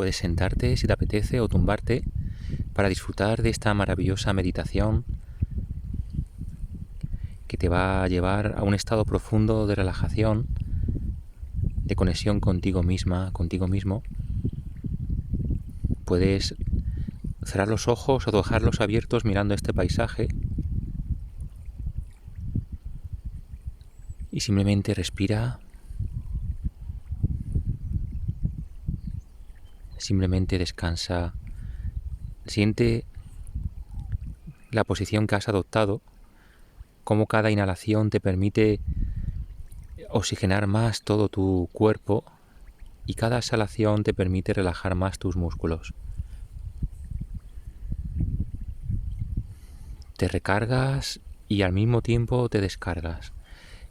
puedes sentarte si te apetece o tumbarte para disfrutar de esta maravillosa meditación que te va a llevar a un estado profundo de relajación, de conexión contigo misma, contigo mismo. Puedes cerrar los ojos o dejarlos abiertos mirando este paisaje y simplemente respira, simplemente descansa, siente la posición que has adoptado, cómo cada inhalación te permite oxigenar más todo tu cuerpo y cada exhalación te permite relajar más tus músculos. Te recargas y al mismo tiempo te descargas,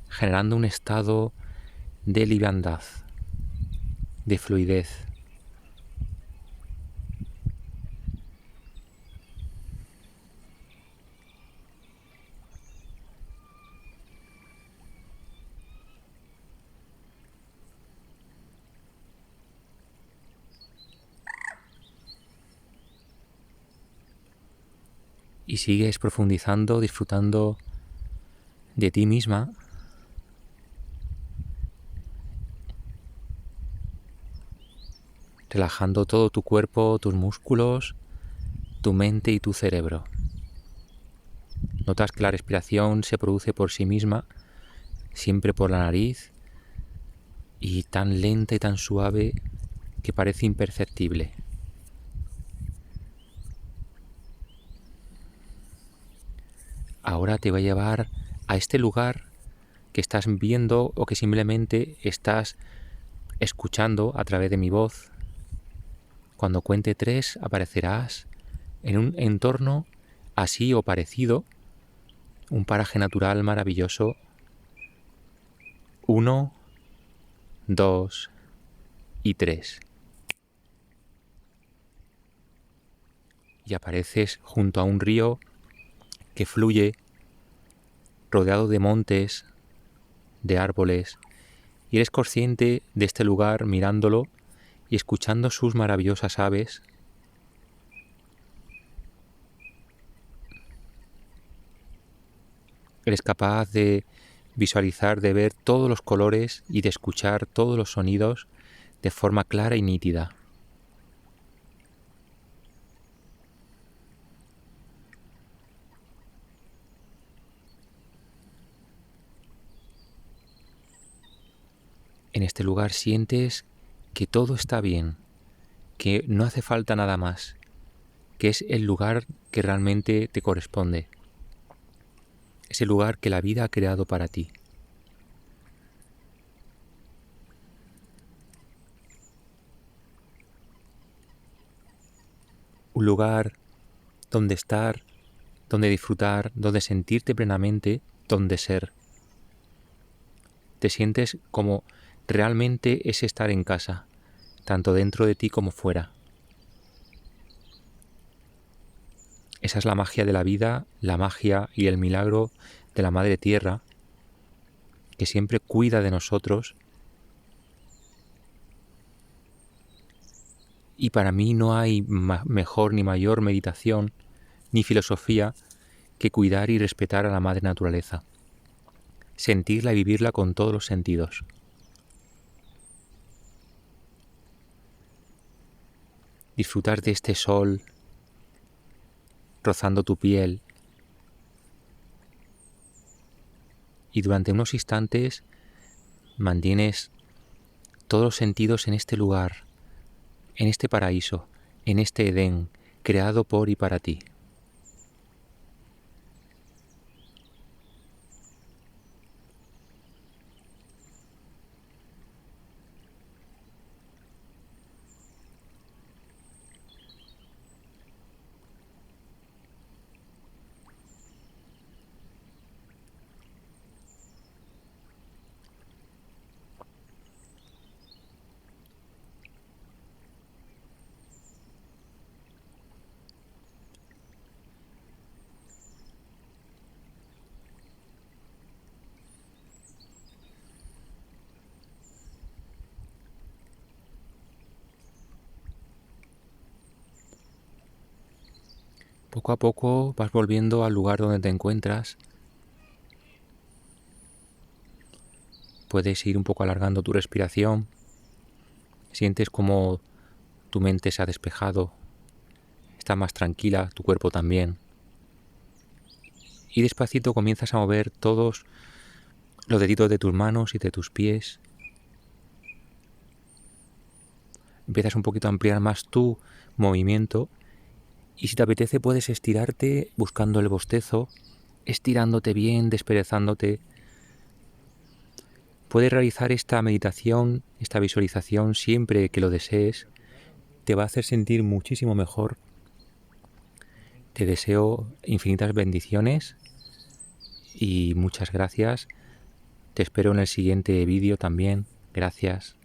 generando un estado de liviandad, de fluidez. Y sigues profundizando, disfrutando de ti misma, relajando todo tu cuerpo, tus músculos, tu mente y tu cerebro. Notas que la respiración se produce por sí misma, siempre por la nariz, y tan lenta y tan suave que parece imperceptible. Ahora te va a llevar a este lugar que estás viendo o que simplemente estás escuchando a través de mi voz. Cuando cuente 3 aparecerás en un entorno así o parecido, un paraje natural maravilloso. 1, 2 y 3. Y apareces junto a un río que fluye, rodeado de montes, de árboles, y eres consciente de este lugar mirándolo y escuchando sus maravillosas aves. Eres capaz de visualizar, de ver todos los colores y de escuchar todos los sonidos de forma clara y nítida. En este lugar sientes que todo está bien, que no hace falta nada más, que es el lugar que realmente te corresponde. Es el lugar que la vida ha creado para ti. Un lugar donde estar, donde disfrutar, donde sentirte plenamente, donde ser. Te sientes como realmente es estar en casa, tanto dentro de ti como fuera. Esa es la magia de la vida, la magia y el milagro de la Madre Tierra, que siempre cuida de nosotros. Y para mí no hay mejor ni mayor meditación ni filosofía que cuidar y respetar a la Madre Naturaleza. Sentirla y vivirla con todos los sentidos. Disfrutar de este sol rozando tu piel. Y durante unos instantes mantienes todos los sentidos en este lugar, en este paraíso, en este Edén, creado por y para ti. Poco a poco vas volviendo al lugar donde te encuentras. Puedes ir un poco alargando tu respiración. Sientes como tu mente se ha despejado, está más tranquila, tu cuerpo también. Y despacito comienzas a mover todos los deditos de tus manos y de tus pies. Empiezas un poquito a ampliar más tu movimiento y si te apetece puedes estirarte buscando el bostezo, estirándote bien, desperezándote. Puedes realizar esta meditación, esta visualización siempre que lo desees. Te va a hacer sentir muchísimo mejor. Te deseo infinitas bendiciones y muchas gracias. Te espero en el siguiente vídeo también. Gracias.